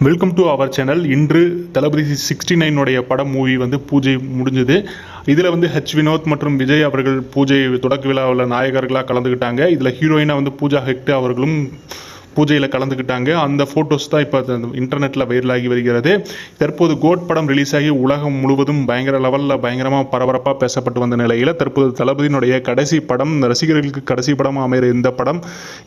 Welcome to our channel. இன்று தளபதி 69 உடைய படம் மூவி வந்து பூஜை முடிஞ்சது. இதில் வந்து வினோத் மற்றும் விஜய் அவர்கள் பூஜை தொடக்க விழாவில் நாயகர்களாக கலந்துக்கிட்டாங்க. இதில் ஹீரோயினாக வந்து பூஜா ஹெக்டே அவர்களும் பூஜையில் கலந்துக்கிட்டாங்க. அந்த ஃபோட்டோஸ் தான் இப்போ இன்டர்நெட்டில் வைரலாகி வருகிறது. தற்போது கோட் படம் ரிலீஸ் ஆகி உலகம் முழுவதும் பயங்கர லெவலில் பயங்கரமாக பரபரப்பாக பேசப்பட்டு வந்த நிலையில் தற்போது தளபதியினுடைய கடைசி படம், ரசிகர்களுக்கு கடைசி படமாக அமைகிற இந்த படம்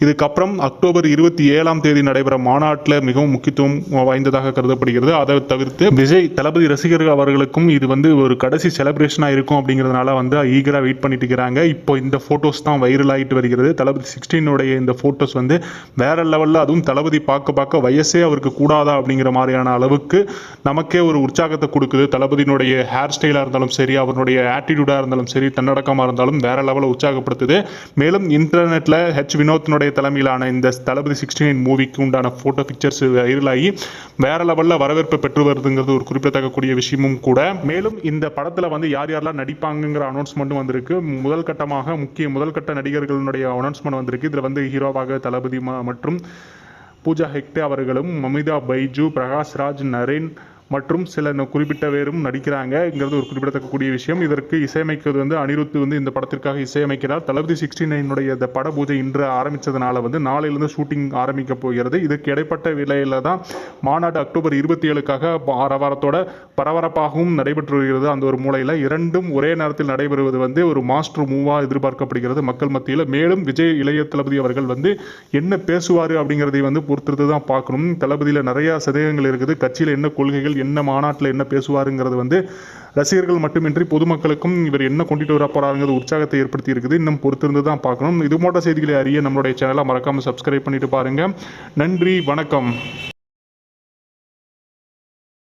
இதுக்கப்புறம் அக்டோபர் 27 நடைபெற மாநாட்டில் மிகவும் முக்கியத்துவம் வாய்ந்ததாக கருதப்படுகிறது. அதை தவிர்த்து விஜய் தளபதி ரசிகர்கள் அவர்களுக்கும் இது வந்து ஒரு கடைசி செலிப்ரேஷனாக இருக்கும் அப்படிங்கிறதுனால வந்து ஈகராக வெயிட் பண்ணிட்டு இருக்கிறாங்க. இப்போ இந்த ஃபோட்டோஸ் தான் வைரல் ஆகிட்டு வருகிறது. தளபதி 16 இந்த ஃபோட்டோஸ் வந்து வேற லெவலில், அதுவும் தளபதி பார்க்க வயசே அவருக்கு கூடாதா அப்படிங்கிற மாதிரியான அளவுக்கு நமக்கே ஒரு உற்சாகத்தை கொடுக்குது. தளபதியினுடைய ஹேர் ஸ்டைலாக இருந்தாலும் சரி, அவருடைய ஆட்டிடியூடாக இருந்தாலும் சரி, தன்னடக்கமாக இருந்தாலும் வேற லெவலில் உற்சாகப்படுத்துது. மேலும் இன்டர்நெட்டில் வினோத்தினுடைய தலைமையிலான இந்த தளபதி 69 மூவிக்கு உண்டான ஃபோட்டோ பிக்சர்ஸ் வைரலாகி வேற லெவலில் வரவேற்பு பெற்று வருதுங்கிறது ஒரு குறிப்பிடத்தக்கக்கூடிய விஷயமும் கூட. மேலும் இந்த படத்தில் வந்து யார் யாரெல்லாம் நடிப்பாங்கிற அனௌன்ஸ்மெண்ட்டும் வந்திருக்கு. முதல் கட்ட நடிகர்களுடைய அனௌன்ஸ்மெண்ட் வந்திருக்கு. இதில் வந்து ஹீரோவாக தளபதி மற்றும் பூஜா ஹெக்டே அவர்களும், மமிதா பைஜு, பிரகாஷ்ராஜ், நரேன் மற்றும் சில குறிப்பிட்ட பேரும் நடிக்கிறாங்கிறது ஒரு குறிப்பிடத்தக்கக்கூடிய விஷயம். இதற்கு இசையமைக்கிறது வந்து அனிருத் வந்து இந்த படத்திற்காக இசையமைக்கிறார். தளபதி 69 இந்த பட பூஜை இன்று ஆரம்பித்ததுனால வந்து நாளையிலிருந்து ஷூட்டிங் ஆரம்பிக்க போகிறது. இதுக்கு இடைப்பட்ட வேளையில் தான் மாநாடு அக்டோபர் 27க்காக ஆரவாரத்தோட பரபரப்பாகவும் நடைபெற்று வருகிறது. அந்த ஒரு மூலையில் இரண்டும் ஒரே நேரத்தில் நடைபெறுவது வந்து ஒரு மாஸ்டர் மூவாக எதிர்பார்க்கப்படுகிறது மக்கள் மத்தியில். மேலும் விஜய் இளைய தளபதி அவர்கள் வந்து என்ன பேசுவார் அப்படிங்கிறதை வந்து பொறுத்திருந்து தான் பார்க்கணும். தளபதியில் நிறையா சதேகங்கள் இருக்குது. கட்சியில் என்ன கொள்கைகள், என்ன மாநாட்டில் என்ன பேசுவாருங்கிறது வந்து ரசிகர்கள் மட்டுமின்றி பொதுமக்களுக்கும் இவர் என்ன கொண்டுட்டு வர போறாருங்கிறது உற்சாகத்தை ஏற்படுத்தி இருக்குது. இன்னும் பொறுத்திருந்து தான் பார்க்கணும். இது போன்ற செய்திகளை அறிய நம்மளுடைய சேனலை மறக்காமல் சப்ஸ்கிரைப் பண்ணிட்டு பாருங்க. நன்றி, வணக்கம்.